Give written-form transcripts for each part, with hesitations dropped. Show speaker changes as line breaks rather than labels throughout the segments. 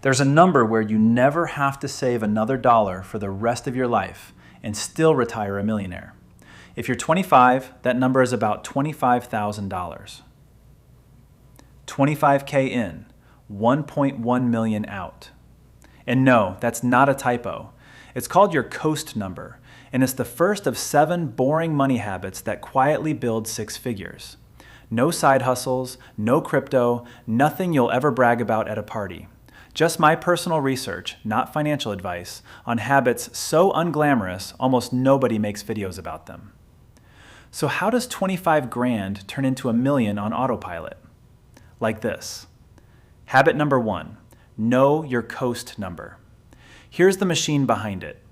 There's a number where you never have to save another dollar for the rest of your life and still retire a millionaire. If you're 25, that number is about $25,000. 25K in, 1.1 million out. And no, that's not a typo. It's called your coast number, and it's the first of 7 boring money habits that quietly build 6 figures. No side hustles, no crypto, nothing you'll ever brag about at a party. Just my personal research, not financial advice, on habits so unglamorous almost nobody makes videos about them. So how does 25 grand turn into $1 million on autopilot? Like this. Habit number 1, know your coast number. Here's the machine behind it.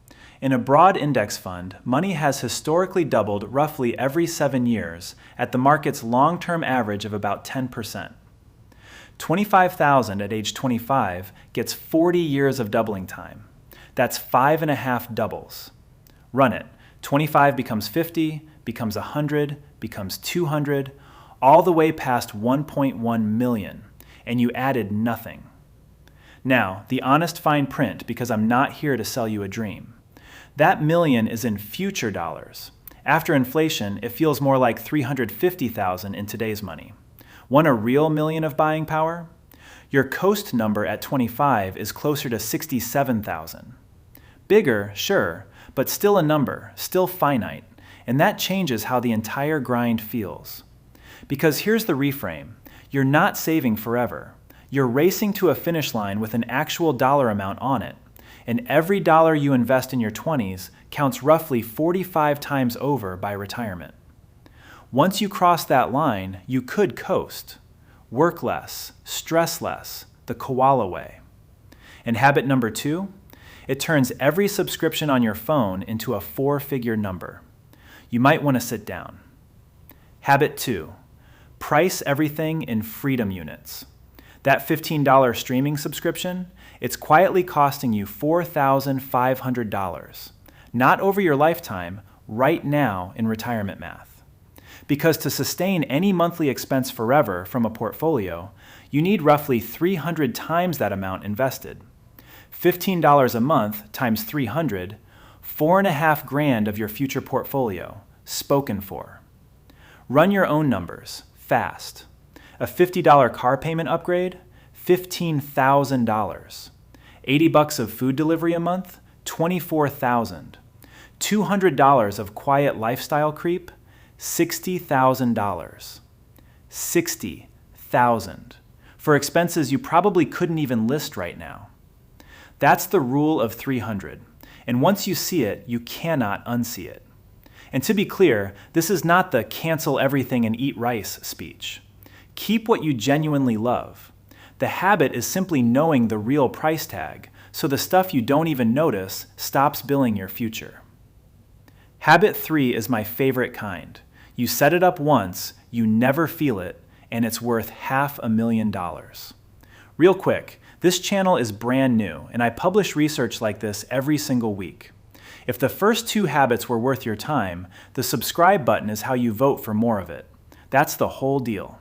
In a broad index fund, money has historically doubled roughly every 7 years at the market's long-term average of about 10%. 25,000 at age 25 gets 40 years of doubling time. That's 5.5 doubles. Run it. 25 becomes 50, becomes 100, becomes 200, all the way past 1.1 million, and you added nothing. Now, the honest fine print, because I'm not here to sell you a dream. That million is in future dollars. After inflation, it feels more like 350,000 in today's money. Want a real million of buying power? Your coast number at 25 is closer to 67,000. Bigger, sure, but still a number, still finite, and that changes how the entire grind feels. Because here's the reframe. You're not saving forever. You're racing to a finish line with an actual dollar amount on it, and every dollar you invest in your 20s counts roughly 45 times over by retirement. Once you cross that line, you could coast. Work less, stress less, the Koala way. And habit number 2, it turns every subscription on your phone into a 4-figure number. You might want to sit down. Habit 2, price everything in freedom units. That $15 streaming subscription, it's quietly costing you $4,500. Not over your lifetime, right now in retirement math. Because to sustain any monthly expense forever from a portfolio, you need roughly 300 times that amount invested. $15 a month times 300, 4.5 grand of your future portfolio, spoken for. Run your own numbers, fast. A $50 car payment upgrade, $15,000. $80 of food delivery a month, $24,000. $200 of quiet lifestyle creep, $60,000. $60,000 for expenses you probably couldn't even list right now. That's the rule of 300, and once you see it, you cannot unsee it. And to be clear, this is not the cancel everything and eat rice speech. Keep what you genuinely love. The habit is simply knowing the real price tag, so the stuff you don't even notice stops billing your future. Habit 3 is my favorite kind. You set it up once, you never feel it, and it's worth $500,000. Real quick, this channel is brand new, and I publish research like this every single week. If the first 2 habits were worth your time, the subscribe button is how you vote for more of it. That's the whole deal.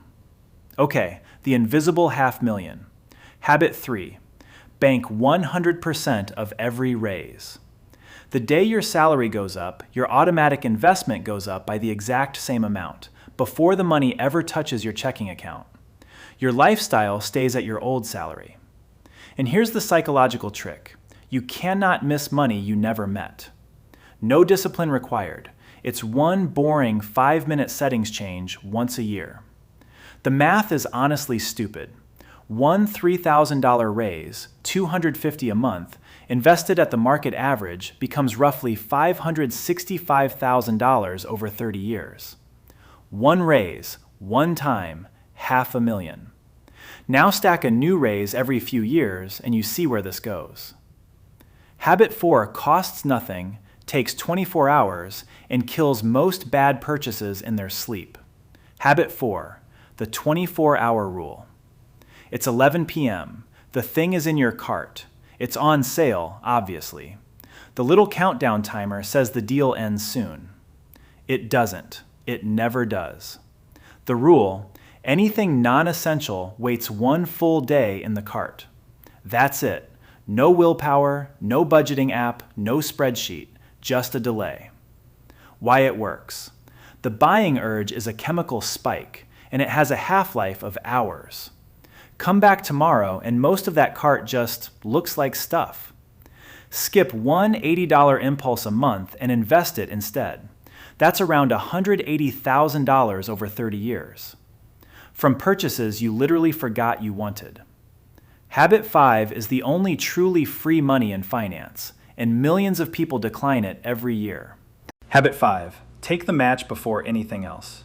Okay, the invisible $500,000. Habit 3, bank 100% of every raise. The day your salary goes up, your automatic investment goes up by the exact same amount, before the money ever touches your checking account. Your lifestyle stays at your old salary. And here's the psychological trick. You cannot miss money you never met. No discipline required. It's one boring 5-minute settings change once a year. The math is honestly stupid. One $3,000 raise, $250 a month, invested at the market average becomes roughly $565,000 over 30 years. One raise, one time, $500,000. Now stack a new raise every few years and you see where this goes. Habit 4 costs nothing, takes 24 hours, and kills most bad purchases in their sleep. Habit 4, the 24-hour rule. It's 11 p.m. The thing is in your cart. It's on sale, obviously. The little countdown timer says the deal ends soon. It doesn't. It never does. The rule, anything non-essential waits one full day in the cart. That's it. No willpower, no budgeting app, no spreadsheet, just a delay. Why it works. The buying urge is a chemical spike, and it has a half-life of hours. Come back tomorrow, and most of that cart just looks like stuff. Skip one $80 impulse a month and invest it instead. That's around $180,000 over 30 years. From purchases you literally forgot you wanted. Habit 5 is the only truly free money in finance, and millions of people decline it every year. Habit 5. Take the match before anything else.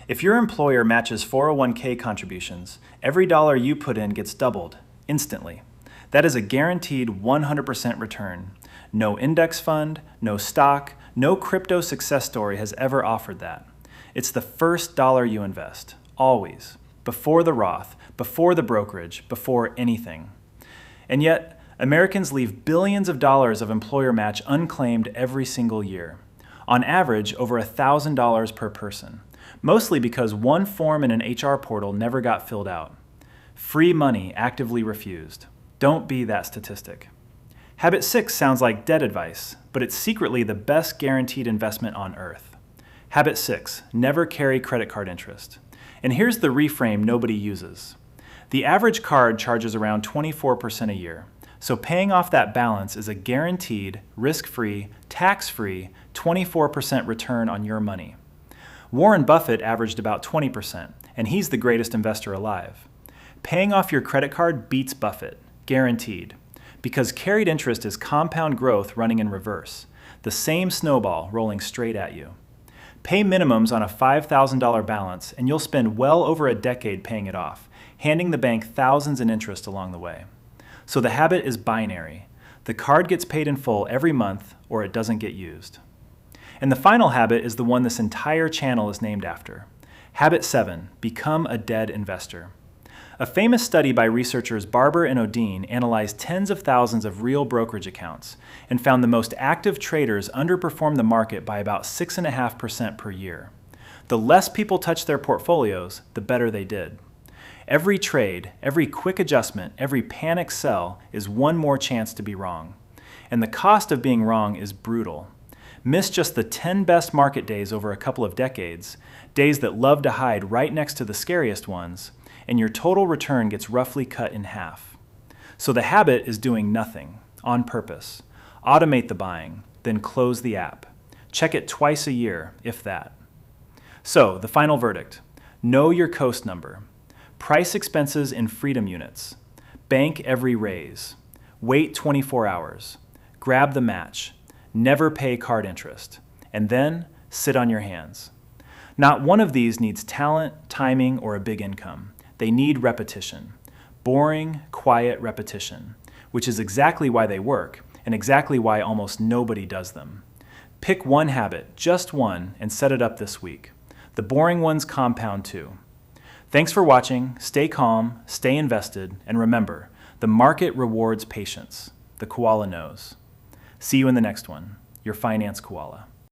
If your employer matches 401k contributions, every dollar you put in gets doubled, instantly. That is a guaranteed 100% return. No index fund, no stock, no crypto success story has ever offered that. It's the first dollar you invest, always, before the Roth, before the brokerage, before anything. And yet, Americans leave billions of dollars of employer match unclaimed every single year. On average, over $1,000 per person, mostly because one form in an HR portal never got filled out. Free money actively refused. Don't be that statistic. Habit 6 sounds like debt advice, but it's secretly the best guaranteed investment on earth. Habit 6, never carry credit card interest. And here's the reframe nobody uses. The average card charges around 24% a year, so paying off that balance is a guaranteed, risk-free, tax-free 24% return on your money. Warren Buffett averaged about 20%, and he's the greatest investor alive. Paying off your credit card beats Buffett, guaranteed, because carried interest is compound growth running in reverse, the same snowball rolling straight at you. Pay minimums on a $5,000 balance, and you'll spend well over a decade paying it off, handing the bank thousands in interest along the way. So the habit is binary. The card gets paid in full every month, or it doesn't get used. And the final habit is the one this entire channel is named after. Habit 7, become a dead investor. A famous study by researchers Barber and Odeen analyzed tens of thousands of real brokerage accounts and found the most active traders underperformed the market by about 6.5% per year. The less people touched their portfolios, the better they did. Every trade, every quick adjustment, every panic sell is one more chance to be wrong. And the cost of being wrong is brutal. Miss just the 10 best market days over a couple of decades, days that love to hide right next to the scariest ones, and your total return gets roughly cut in half. So the habit is doing nothing, on purpose. Automate the buying, then close the app. Check it twice a year, if that. So, the final verdict. Know your coast number. Price expenses in freedom units. Bank every raise. Wait 24 hours. Grab the match. Never pay card interest. And then, sit on your hands. Not one of these needs talent, timing, or a big income. They need repetition. Boring, quiet repetition, which is exactly why they work and exactly why almost nobody does them. Pick one habit, just one, and set it up this week. The boring ones compound too. Thanks for watching. Stay calm, stay invested, and remember, the market rewards patience. The koala knows. See you in the next one. Your Finance Koala.